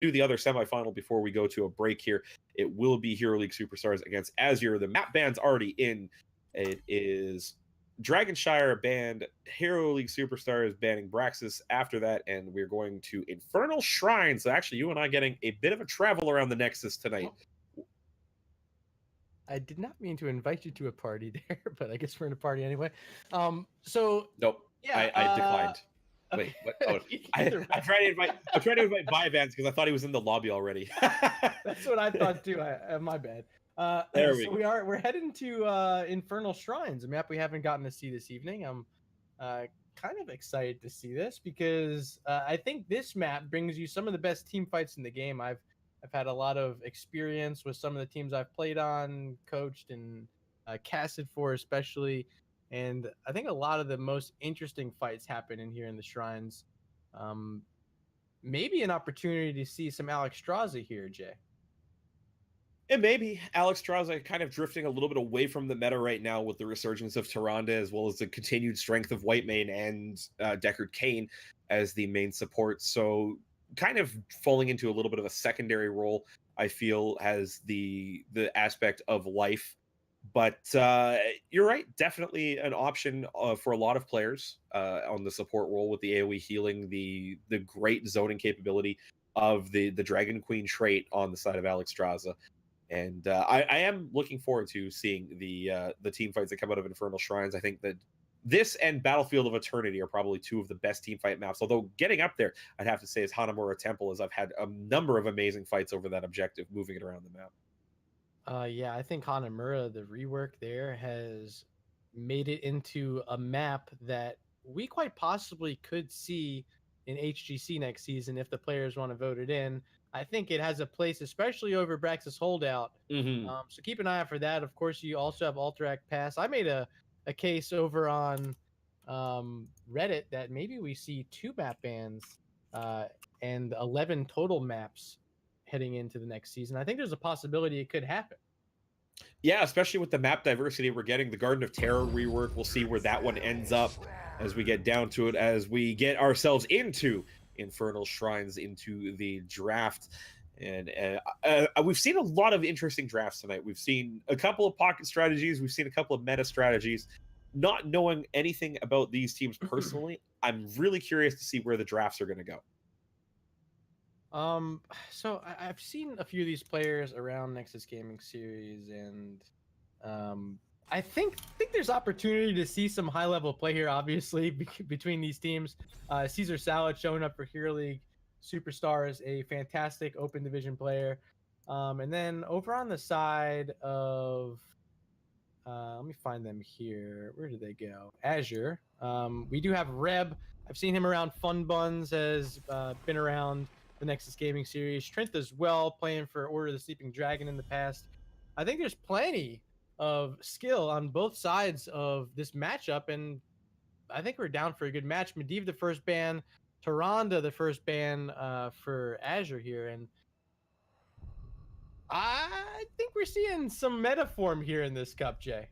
do the other semifinal before we go to a break here. It will be Hero League Superstars against Azure. The map ban's already in. It is Dragonshire banned, Hero League Superstars banning Braxis after that, and we're going to Infernal Shrines. So actually, you and I getting a bit of a travel around the Nexus tonight. I did not mean to invite you to a party there, but I guess we're in a party anyway. So nope, yeah, I declined. Okay. Wait, what? Oh, I tried to invite Vyvans because I thought he was in the lobby already. That's what I thought too. My bad. There we go. We're heading to Infernal Shrines, a map we haven't gotten to see this evening. I'm kind of excited to see this because I think this map brings you some of the best team fights in the game. I've had a lot of experience with some of the teams I've played on, coached, and casted for especially. And I think a lot of the most interesting fights happen in here in the Shrines. Maybe an opportunity to see some Alex Straza here, Jay. And maybe Alex Straza kind of drifting a little bit away from the meta right now with the resurgence of Tyrande, as well as the continued strength of Whitemane and Deckard Cain as the main support. So kind of falling into a little bit of a secondary role, I feel, as the aspect of life. But you're right, definitely an option for a lot of players on the support role with the AoE healing, the great zoning capability of the Dragon Queen trait on the side of Alex Straza. And I am looking forward to seeing the team fights that come out of Infernal Shrines. I think that this and Battlefield of Eternity are probably two of the best team fight maps. Although getting up there, I'd have to say, is Hanamura Temple, as I've had a number of amazing fights over that objective, moving it around the map. Yeah, I think Hanamura, the rework there, has made it into a map that we quite possibly could see in HGC next season if the players want to vote it in. I think it has a place, especially over Braxis Holdout. So keep an eye out for that. Of course, you also have Alterac Pass. I made a case over on Reddit that maybe we see 2 map bans and 11 total maps heading into the next season. I think there's a possibility it could happen. Yeah, especially with the map diversity we're getting. The Garden of Terror rework, we'll see where that one ends up as we get down to it, as we get ourselves into Infernal Shrines, into the draft. And we've seen a lot of interesting drafts tonight. We've seen a couple of pocket strategies. We've seen a couple of meta strategies. Not knowing anything about these teams personally, I'm really curious to see where the drafts are going to go. So I've seen a few of these players around Nexus Gaming Series, and I think there's opportunity to see some high level play here. Obviously, between these teams, Caesar Salad showing up for Hero League Superstars, a fantastic open division player, and then over on the side of let me find them here. Where did they go? Azure. We do have Reb. I've seen him around Fun Buns, has been around the Nexus Gaming Series. Trent as well, playing for Order of the Sleeping Dragon in the past. I think there's plenty of skill on both sides of this matchup, and I think we're down for a good match. Medivh the first ban, Tyrande the first ban for Azure here, and I think we're seeing some meta form here in this cup, Jay.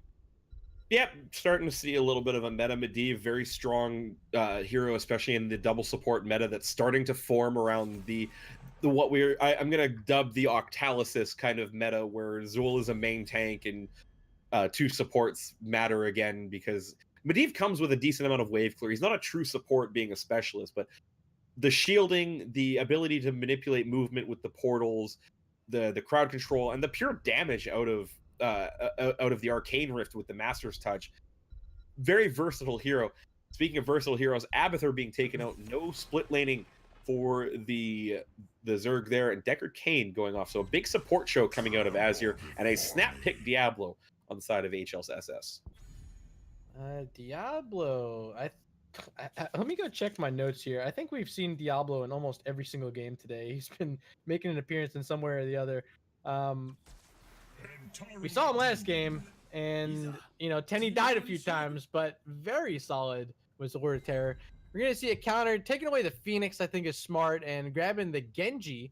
Yep, starting to see a little bit of a meta. Medivh, very strong hero, especially in the double support meta that's starting to form around the what I'm gonna dub the Octalysis kind of meta, where Zul is a main tank and 2 supports matter again, because Medivh comes with a decent amount of wave clear. He's not a true support being a specialist, but the shielding, the ability to manipulate movement with the portals, the crowd control, and the pure damage out of the Arcane Rift with the Master's Touch. Very versatile hero. Speaking of versatile heroes, Abathur being taken out, no split laning for the Zerg there, and Deckard Cain going off. So a big support show coming out of Azure, and a snap pick Diablo on the side of HL's SS. Diablo. Let me go check my notes here. I think we've seen Diablo in almost every single game today. He's been making an appearance in somewhere or the other. We saw him last game, and Tenny died a few times, but very solid was the Word of Terror. We're gonna see a counter, taking away the Phoenix. I think is smart, and grabbing the Genji.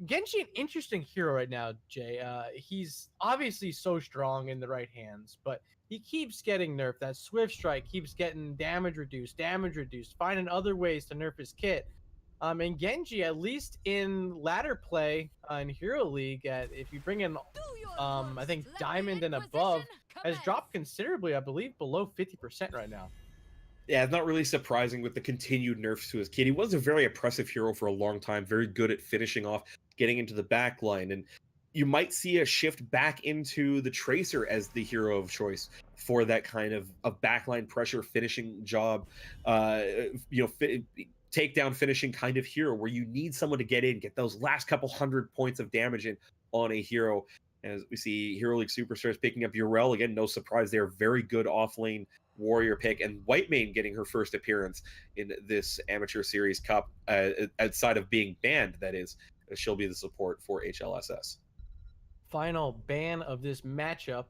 Genji, an interesting hero right now, Jay. He's obviously so strong in the right hands, but he keeps getting nerfed. That Swift Strike keeps getting damage reduced, finding other ways to nerf his kit. And Genji, at least in ladder play in Hero League, if you bring in, I think Diamond and above, has dropped considerably. I believe below 50% right now. Yeah, it's not really surprising with the continued nerfs to his kit. He was a very oppressive hero for a long time, very good at finishing off, getting into the back line, and you might see a shift back into the Tracer as the hero of choice for that kind of backline pressure finishing job, takedown finishing kind of hero where you need someone to get in, get those last couple hundred points of damage in on a hero. As we see Hero League Superstars picking up Urel again, no surprise, they're very good offlane warrior pick, and Whitemane getting her first appearance in this Amateur Series Cup, outside of being banned, that is. She'll be the support for HLSS. Final ban of this matchup,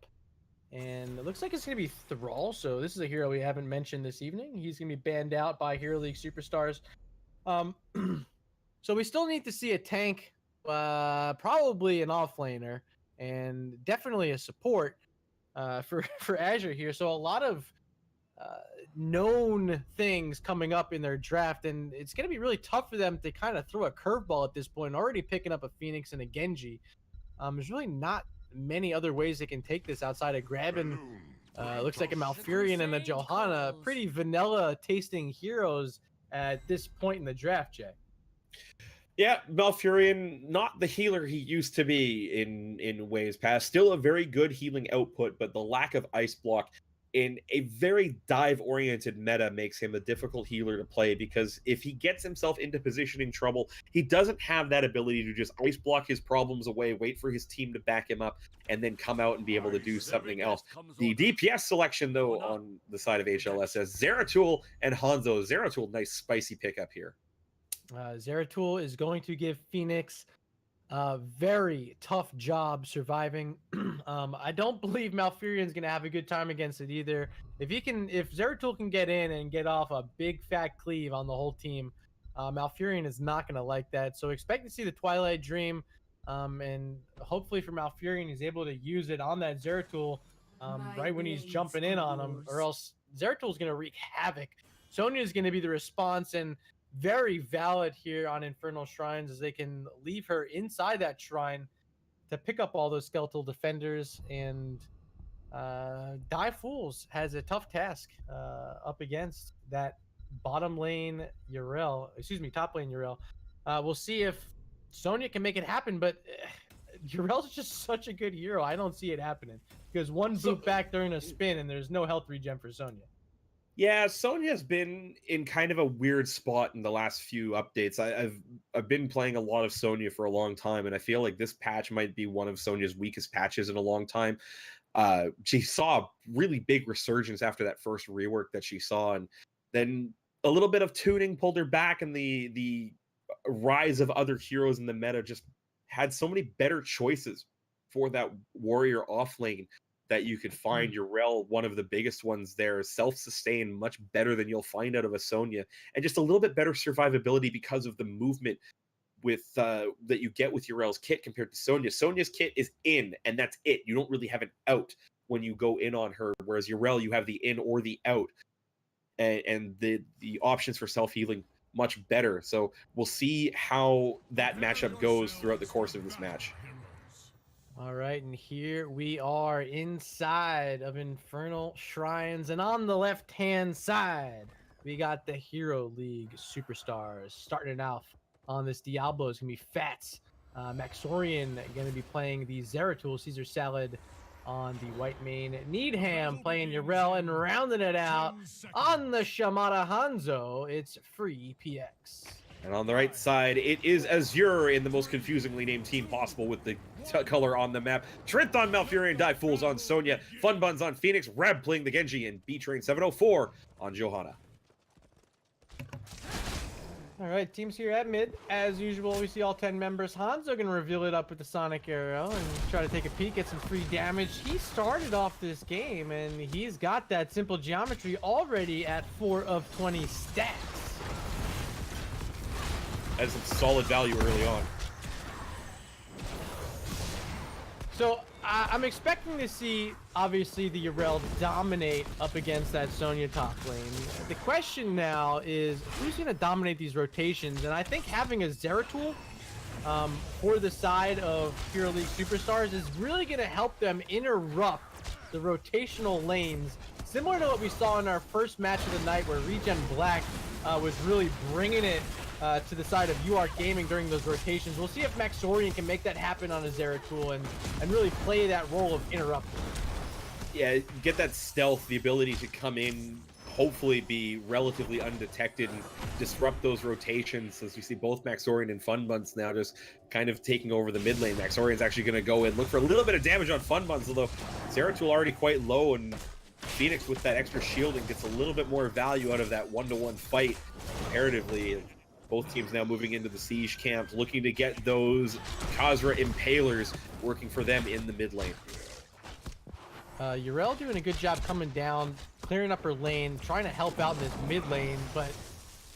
and it looks like it's going to be Thrall. So this is a hero we haven't mentioned this evening. He's going to be banned out by Hero League Superstars. So we still need to see a tank, probably an offlaner, and definitely a support for Azure here. So a lot of known things coming up in their draft, and it's going to be really tough for them to kind of throw a curveball at this point. Already picking up a Phoenix and a Genji. There's really not many other ways they can take this outside of grabbing looks like a Malfurion and a Johanna. Pretty vanilla tasting heroes at this point in the draft, Jay. Yeah, Malfurion, not the healer he used to be in ways past. Still a very good healing output, but the lack of ice block in a very dive-oriented meta makes him a difficult healer to play, because if he gets himself into positioning trouble, he doesn't have that ability to just ice block his problems away, wait for his team to back him up, and then come out and be able to do something else. The DPS selection, though, on the side of HLSS, Zeratul and Hanzo. Zeratul, nice spicy pickup here. Zeratul is going to give Phoenix a very tough job surviving. I don't believe Malfurion's going to have a good time against it either. If Zeratul can get in and get off a big fat cleave on the whole team, Malfurion is not going to like that. So expect to see the Twilight Dream, and hopefully for Malfurion, he's able to use it on that Zeratul right when he's jumping in on him, or else Zeratul's going to wreak havoc. Sonya's going to be the response, and very valid here on Infernal Shrines, as they can leave her inside that shrine to pick up all those skeletal defenders. And Die Fools has a tough task up against that top lane Yrel. We'll see if Sonya can make it happen, but Yrel's just such a good hero. I don't see it happening, because one boot back during a spin and there's no health regen for Sonya. Yeah, Sonya's been in kind of a weird spot in the last few updates. I've been playing a lot of Sonya for a long time, and I feel like this patch might be one of Sonya's weakest patches in a long time. She saw a really big resurgence after that first rework that she saw, and then a little bit of tuning pulled her back, and the rise of other heroes in the meta just had so many better choices for that warrior off lane that you could find. Yrel, one of the biggest ones there, self-sustained, much better than you'll find out of a Sonya, and just a little bit better survivability because of the movement with that you get with Yrel's kit compared to Sonya. Sonya's kit is in, and that's it. You don't really have an out when you go in on her, whereas Yrel, you have the in or the out, and the options for self-healing much better. So we'll see how that matchup goes throughout the course of this match. All right, and here we are inside of Infernal Shrines, and on the left-hand side, we got the Hero League Superstars starting it off on this Diablo. It's going to be Fats. Maxorian going to be playing the Zeratul Caesar Salad on the Whitemane. Needham playing Yrel, and rounding it out on the Shamata Hanzo, it's Free PX. And on the right side, it is Azure in the most confusingly named team possible with the color on the map. Trent on Malfurion, Die Fools on Sonya, Fun Buns on Phoenix, Reb playing the Genji, and B-Train 704 on Johanna. All right, teams here at mid. As usual, we see all 10 members. Hanzo going to reveal it up with the Sonic Arrow and try to take a peek at some free damage. He started off this game, and he's got that simple geometry already at 4 of 20 stacks. Has some solid value early on. So I'm expecting to see, obviously, the Yrel dominate up against that Sonya top lane. The question now is, who's going to dominate these rotations? And I think having a Zeratul for the side of Hero League Superstars is really going to help them interrupt the rotational lanes, similar to what we saw in our first match of the night, where Regen Black was really bringing it to the side of UART Gaming during those rotations. We'll see if Maxorian can make that happen on a Zeratul and really play that role of interrupter. Yeah, get that stealth, the ability to come in, hopefully be relatively undetected and disrupt those rotations, as we see both Maxorian and Funbuns now just kind of taking over the mid lane. Maxorian's actually going to go in, look for a little bit of damage on Funbuns, although Zeratul already quite low, and Phoenix with that extra shielding gets a little bit more value out of that one-to-one fight comparatively. Both teams now moving into the siege camp, looking to get those Khazra Impalers working for them in the mid lane. Yrel doing a good job coming down, clearing up her lane, trying to help out in this mid lane, but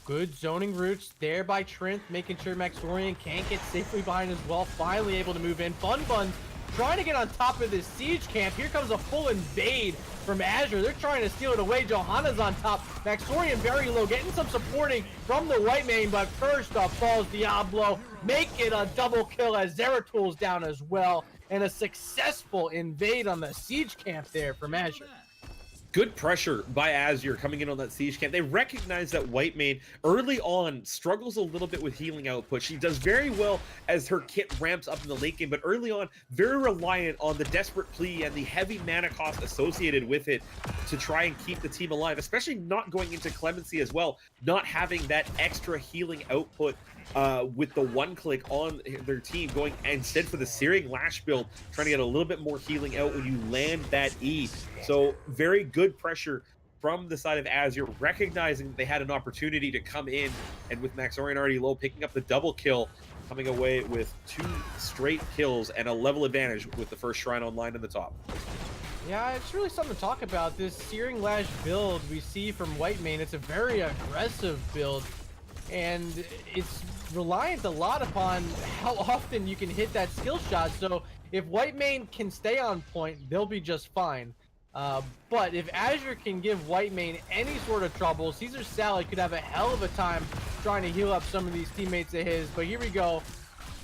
good zoning routes there by Trinth, making sure Maxorian can't get safely behind as well, finally able to move in. Funbuns trying to get on top of this siege camp. Here comes a full invade from Azure. They're trying to steal it away. Johanna's on top. Maxorian very low, getting some supporting from the white main, but first up falls Diablo. Make it a double kill as Zeratul's down as well, and a successful invade on the siege camp there from Azure. Good pressure by Azure coming in on that siege camp. They recognize that Whitemane early on struggles a little bit with healing output. She does very well as her kit ramps up in the late game, but early on, very reliant on the desperate plea and the heavy mana cost associated with it to try and keep the team alive, especially not going into Clemency as well, not having that extra healing output with the one click on their team, going instead for the Searing Lash build, trying to get a little bit more healing out when you land that E. So very good pressure from the side of Azure, recognizing that they had an opportunity to come in, and with Maxorian already low, picking up the double kill, coming away with 2 straight kills and a level advantage with the first Shrine Online in the top. Yeah, it's really something to talk about. This Searing Lash build we see from Whitemane, it's a very aggressive build, and it's reliant a lot upon how often you can hit that skill shot. So if Whitemane can stay on point, they'll be just fine. But if Azure can give Whitemane any sort of trouble, Caesar Salad could have a hell of a time trying to heal up some of these teammates of his. But here we go.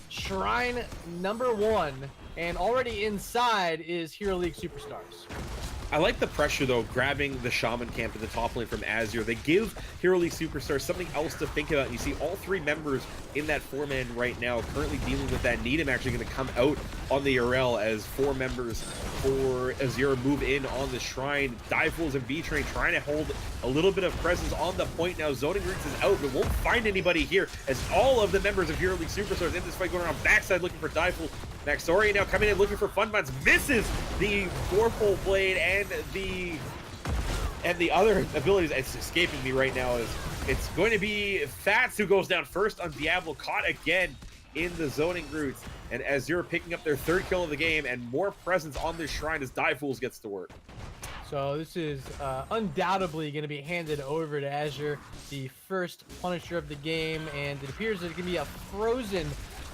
Shrine number 1, and already inside is Hero League Superstars. I like the pressure, though, grabbing the Shaman camp in the top lane from Azure. They give Hero League Superstars something else to think about. And you see all 3 members in that 4-man right now currently dealing with that. Needham actually going to come out on the Yrel as 4 members for Azure move in on the Shrine. Divefuls and V-Train trying to hold a little bit of presence on the point now. Zoning Roots is out, but won't find anybody here as all of the members of Hero League Superstars in this fight going around backside looking for Divefuls. Maxorian now coming in looking for Funbuns, misses the fourfold blade and the other abilities. It's escaping me right now. It's going to be Fats who goes down first on Diablo, caught again in the zoning roots, and Azure picking up their 3rd kill of the game and more presence on this Shrine as Divefuls gets to work. So this is undoubtedly going to be handed over to Azure, the first Punisher of the game, and it appears that it can be a frozen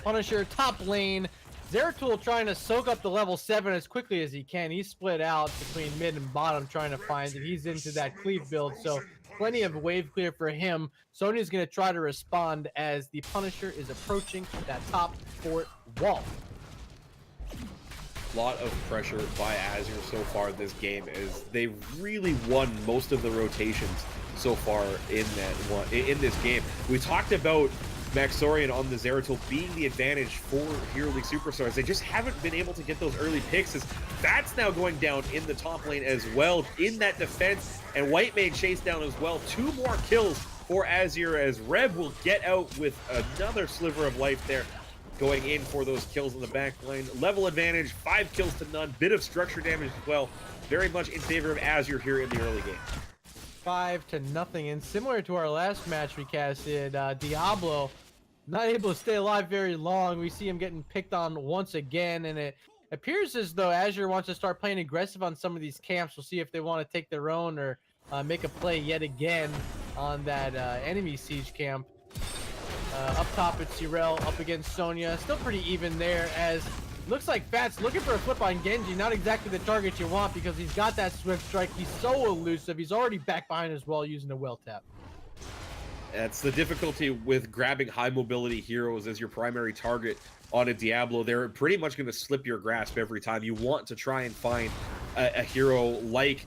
Punisher top lane. Zeratul trying to soak up the level 7 as quickly as he can. He's split out between mid and bottom trying to find it. He's into that cleave build, so plenty of wave clear for him. Sonya's going to try to respond as the Punisher is approaching that top fort wall. Lot of pressure by Azure so far this game, as they've really won most of the rotations so far in this game. We talked about Maxorian on the Zeratul being the advantage for Hero League Superstars. They just haven't been able to get those early picks, as that's now going down in the top lane as well in that defense, and Whitemane chased down as well. 2 more kills for Azure as Rev will get out with another sliver of life there, going in for those kills in the back line. Level advantage, 5 kills to none, bit of structure damage as well. Very much in favor of Azure here in the early game. 5-0, and similar to our last match we casted, Diablo not able to stay alive very long. We see him getting picked on once again, and it appears as though Azure wants to start playing aggressive on some of these camps. We'll see if they want to take their own or make a play yet again on that enemy siege camp. Up top it's Yrel up against Sonya. Still pretty even there as Looks like Fat's looking for a flip on Genji. Not exactly the target you want because he's got that swift strike. He's so elusive. He's already back behind as well using a well tap. That's the difficulty with grabbing high mobility heroes as your primary target on a Diablo. They're pretty much going to slip your grasp every time. You want to try and find a hero like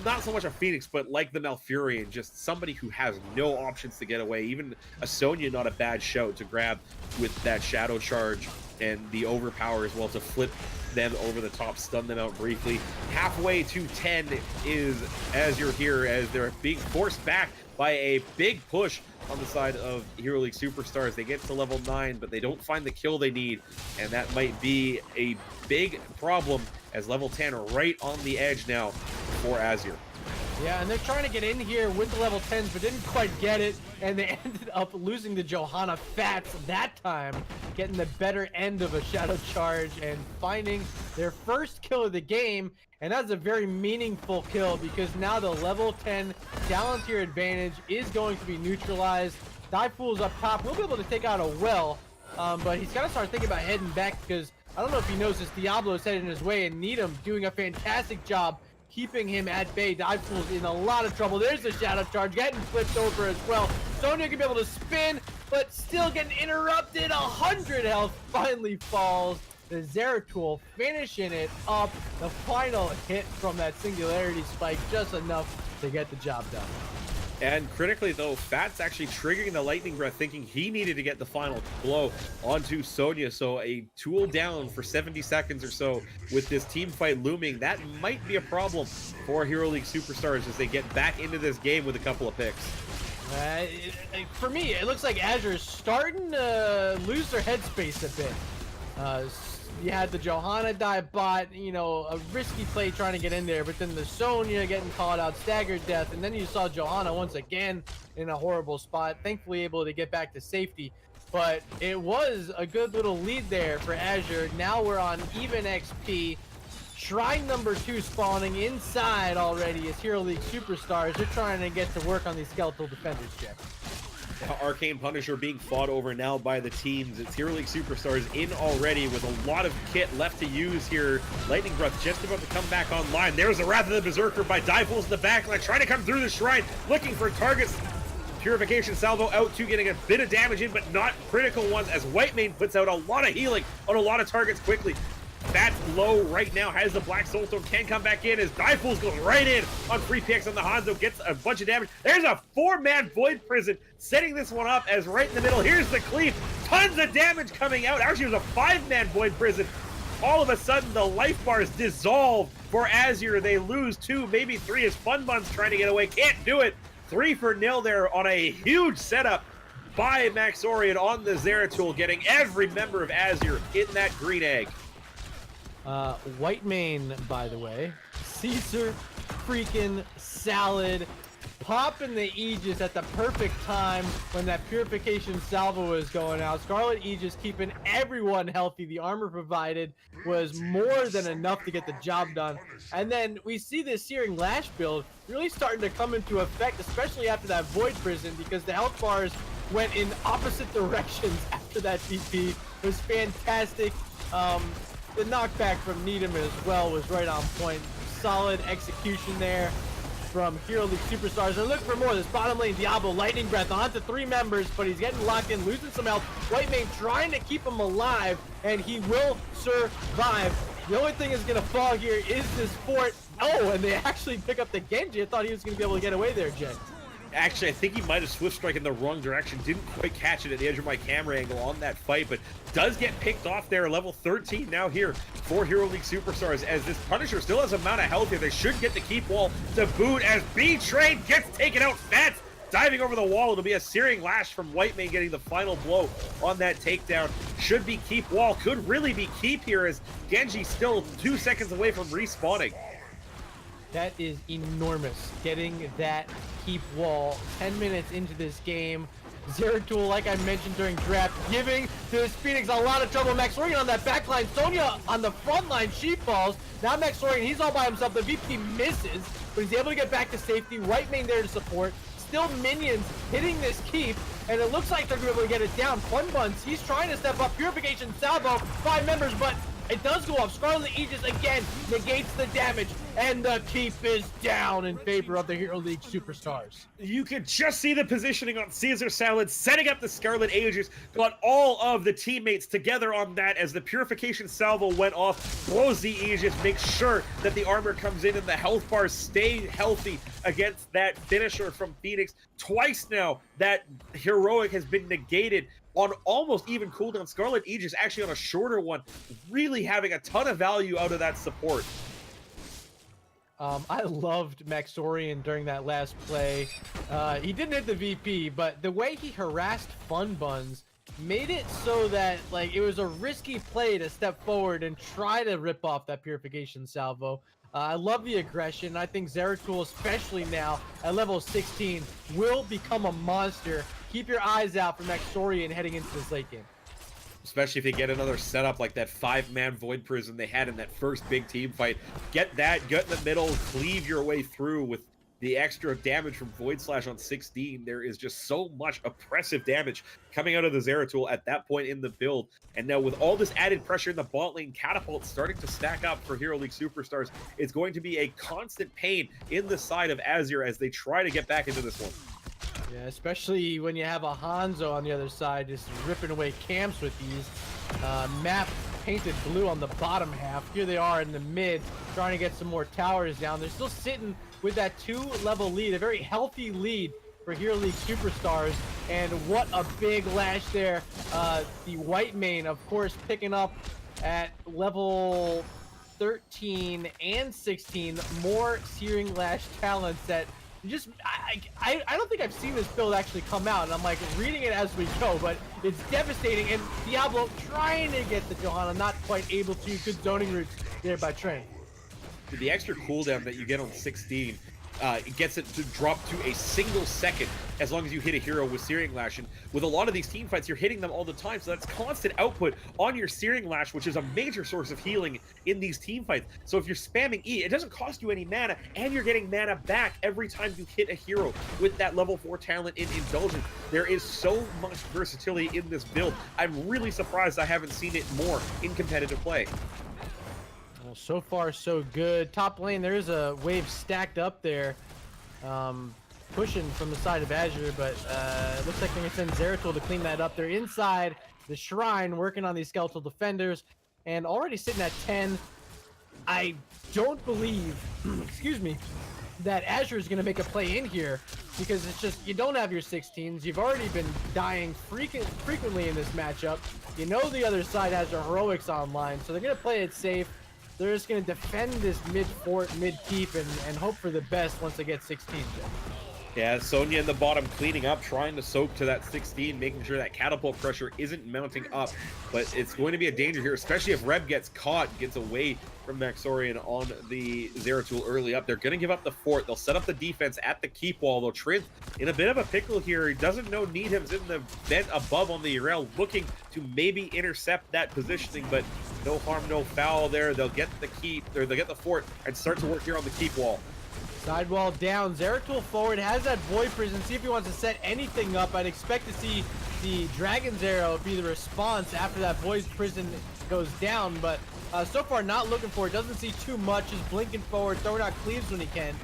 not so much a Phoenix, but like the Malfurion, just somebody who has no options to get away. Even a Sonya, not a bad shout to grab with that Shadow Charge and the Overpower as well to flip them over the top, stun them out briefly. Halfway to 10 is Azure here as they're being forced back by a big push on the side of Hero League Superstars. They get to level 9, but they don't find the kill they need, and that might be a big problem as level 10 right on the edge now for Azure. Yeah, and they're trying to get in here with the level 10s, but didn't quite get it, and they ended up losing to Johanna Fats that time, getting the better end of a Shadow Charge and finding their first kill of the game, and that's a very meaningful kill because now the level 10 Palantir advantage is going to be neutralized. Divefool's up top, we'll be able to take out a well, but he's got to start thinking about heading back because I don't know if he knows this, Diablo is heading his way, and Needham doing a fantastic job keeping him at bay. Divefool's in a lot of trouble. There's the Shadow Charge getting flipped over as well. Sonya can be able to spin, but still getting interrupted. 100 health finally falls. The Zeratul finishing it up. The final hit from that Singularity Spike, just enough to get the job done. And critically, though, Fat's actually triggering the Lightning Breath, thinking he needed to get the final blow onto Sonya. So a tool down for 70 seconds or so with this team fight looming. That might be a problem for Hero League Superstars as they get back into this game with a couple of picks. For me, it looks like Azure is starting to lose their headspace a bit. You had the Johanna die bot, you know, a risky play trying to get in there, but then the Sonya getting called out, staggered death, and then you saw Johanna once again in a horrible spot, thankfully able to get back to safety. But it was a good little lead there for Azure. Now we're on even XP. Shrine number 2 spawning inside already as Hero League Superstars. They're trying to get to work on these skeletal defenders, Jack. Arcane Punisher being fought over now by the teams. It's Hero League Superstars in already with a lot of kit left to use here. Lightning Breath just about to come back online. There's a Wrath of the Berserker by Divefool's in the backline, trying to come through the shrine, looking for targets. Purification Salvo out too, getting a bit of damage in, but not critical ones as Whitemane puts out a lot of healing on a lot of targets quickly. That's low right now, has the Black Soulstone, can come back in as Divefool's goes right in on free picks on the Hanzo, gets a bunch of damage. There's a 4-man Void Prison setting this one up as right in the middle. Here's the cleave, tons of damage coming out. Actually, it was a 5-man Void Prison. All of a sudden, the life bars dissolve for Azure. They lose 2, maybe 3 as Fun Bun's trying to get away. Can't do it. 3-0 there on a huge setup by Maxorian on the Zeratul, getting every member of Azure in that green egg. Whitemane, by the way, Caesar freaking salad, popping the Aegis at the perfect time when that Purification Salvo was going out. Scarlet Aegis keeping everyone healthy. The armor provided was more than enough to get the job done. And then we see this Searing Lash build really starting to come into effect, especially after that Void Prison, because the health bars went in opposite directions after that TP. It was fantastic. The knockback from Needham as well was right on point. Solid execution there from Hero League Superstars. They're looking for more. This bottom lane Diablo, Lightning Breath onto 3 members, but he's getting locked in, losing some health. Whitemane trying to keep him alive, and he will survive. The only thing that's going to fall here is this fort. Oh, and they actually pick up the Genji. I thought he was going to be able to get away there, Jen. Actually, I think he might have swift strike in the wrong direction. Didn't quite catch it at the edge of my camera angle on that fight, but does get picked off there. Level 13 now here for Hero League Superstars as this Punisher still has a amount of health here. They should get the keep wall to boot as B-Train gets taken out. Fats diving over the wall. It'll be a Searing Lash from Whitemane getting the final blow on that takedown. Should be keep wall. Could really be keep here as Genji still 2 seconds away from respawning. That is enormous, getting that keep wall 10 minutes into this game. Zeratul, like I mentioned during draft, giving this Phoenix a lot of trouble. Maxorian on that backline, Sonya on the front line, she falls. Now Maxorian, he's all by himself. The VP misses, but he's able to get back to safety. Whitemane there to support. Still minions hitting this keep. and it looks like they're going to be able to get it down. Fun Buns, he's trying to step up. Purification salvo, 5 members, but it does go off. Scarlet Aegis again negates the damage, and the keep is down in favor of the Hero League Superstars. You could just see the positioning on Caesar Salad, setting up the Scarlet Aegis, got all of the teammates together on that as the Purification Salvo went off, blows the Aegis, makes sure that the armor comes in and the health bars stay healthy against that finisher from Phoenix. Twice now that heroic has been negated on almost even cooldown. Scarlet Aegis actually on a shorter one, really having a ton of value out of that support. I loved Maxorian during that last play. He didn't hit the VP, but the way he harassed Fun Buns made it so that like it was a risky play to step forward and try to rip off that Purification Salvo. I love the aggression. I think Zeratul, especially now at level 16, will become a monster. Keep your eyes out for Maxorian heading into this late game. Especially if they get another setup like that 5-man Void Prison they had in that first big team fight. Get that, get in the middle, cleave your way through with the extra damage from Void Slash on 16. There is just so much oppressive damage coming out of the Zeratul at that point in the build. And now with all this added pressure in the bot lane, Catapult starting to stack up for Hero League Superstars, it's going to be a constant pain in the side of Azure as they try to get back into this one. Yeah, especially when you have a Hanzo on the other side just ripping away camps with these. Map painted blue on the bottom half. Here they are in the mid, trying to get some more towers down. They're still sitting with that 2-level lead, a very healthy lead for Hero League Superstars. And what a big lash there. The white main, of course, picking up at level 13 and 16 more Searing Lash talents that just I don't think I've seen this build actually come out, and I'm like reading it as we go, but it's devastating. And Diablo trying to get the Johanna, not quite able to. Good zoning routes there by Train. The extra cooldown that you get on 16, it gets it to drop to a single second as long as you hit a hero with Searing Lash. And with a lot of these team fights, you're hitting them all the time, so that's constant output on your Searing Lash, which is a major source of healing in these team fights. So if you're spamming E, it doesn't cost you any mana, and you're getting mana back every time you hit a hero with that level 4 talent in Indulgence. There is so much versatility in this build. I'm really surprised I haven't seen it more in competitive play. Well, so far so good. Top lane, there is a wave stacked up there, pushing from the side of Azure, but it looks like they're gonna send Zeratul to clean that up. They're inside the shrine working on these skeletal defenders and already sitting at 10. I don't believe, excuse me, that Azure is gonna make a play in here, because it's just, you don't have your 16s. You've already been dying frequently in this matchup. You know the other side has their heroics online, so they're gonna play it safe. They're just going to defend this mid-fort, mid-keep, and hope for the best once they get 16. Yeah, Sonya in the bottom cleaning up, trying to soak to that 16, making sure that catapult pressure isn't mounting up. But it's going to be a danger here, especially if Reb gets caught, gets away from Maxorian on the Zeratul early up. They're going to give up the fort. They'll set up the defense at the keep wall. They'll Trinth in a bit of a pickle here. He doesn't know Needham's in the vent above on the rail, looking to maybe intercept that positioning, but no harm, no foul there. They'll get the keep, or they'll get the fort and start to work here on the keep wall. Sidewall down. Zeratul forward, has that Void Prison. See if he wants to set anything up. I'd expect to see the Dragon's Arrow be the response after that Void Prison goes down, but so far not looking for it. Doesn't see too much. Just blinking forward, throwing out cleaves when he can.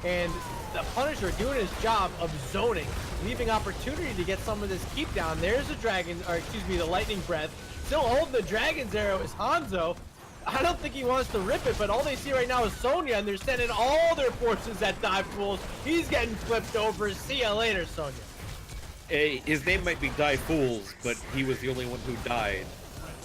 And the Punisher doing his job of zoning, leaving opportunity to get some of this keep down. There's the Dragon, or excuse me, the Lightning Breath. Still holding the Dragon's Arrow is Hanzo. I don't think he wants to rip it, but all they see right now is Sonya, and they're sending all their forces at Dive Fools. He's getting flipped over. See ya later, Sonya. Hey, his name might be Die Fools, but he was the only one who died.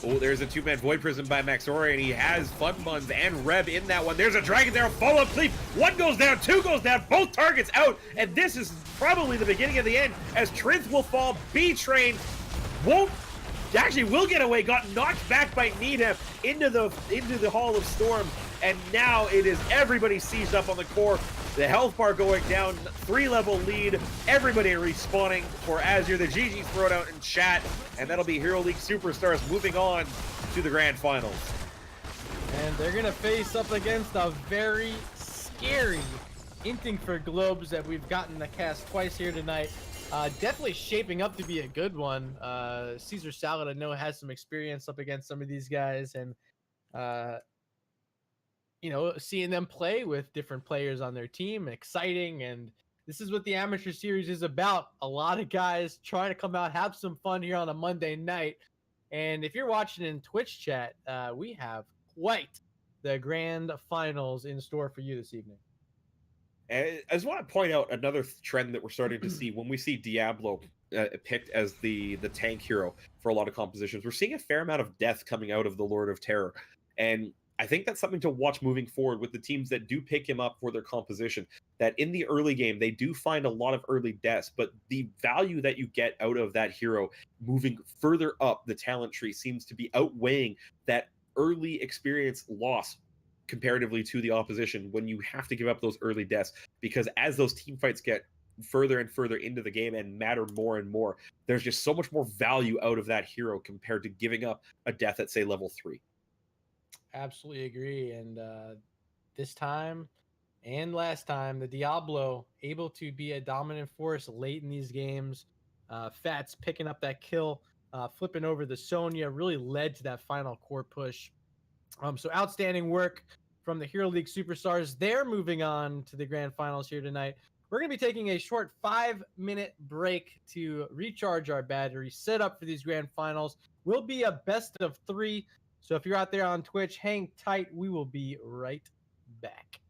Oh, there's a 2-man Void Prison by Maxorian, and he has Fun Buns and Reb in that one. There's a Dragon's Arrow follow-up cleave. One goes down, two goes down, both targets out, and this is probably the beginning of the end, as Trinth will fall. B-Train will get away, got knocked back by Needham into the Hall of Storm, and now it is everybody seized up on the core. The health bar going down, 3-level lead, everybody respawning for Azure. The GG's thrown out in chat, and that'll be Hero League Superstars moving on to the Grand Finals. And they're gonna face up against a very scary Inting for Globes that we've gotten the cast twice here tonight. Definitely shaping up to be a good one. Caesar Salad, I know, has some experience up against some of these guys, and uh, seeing them play with different players on their team, exciting. And this is what the amateur series is about. A lot of guys trying to come out, have some fun here on a Monday night. And if you're watching in Twitch chat, we have quite the grand finals in store for you this evening. And I just want to point out another trend that we're starting to see when we see Diablo picked as the tank hero for a lot of compositions. We're seeing a fair amount of death coming out of the Lord of Terror, and I think that's something to watch moving forward with the teams that do pick him up for their composition. That in the early game they do find a lot of early deaths, but the value that you get out of that hero moving further up the talent tree seems to be outweighing that early experience loss comparatively to the opposition when you have to give up those early deaths, because as those team fights get further and further into the game and matter more and more, there's just so much more value out of that hero compared to giving up a death at say level 3. Absolutely agree. And this time and last time, the Diablo able to be a dominant force late in these games. Fats picking up that kill, flipping over the Sonya, really led to that final core push. So outstanding work from the Hero League superstars. They're moving on to the grand finals here tonight. We're going to be taking a short 5-minute break to recharge our battery, set up for these grand finals. Will be a best of 3. So if you're out there on Twitch, hang tight. We will be right back.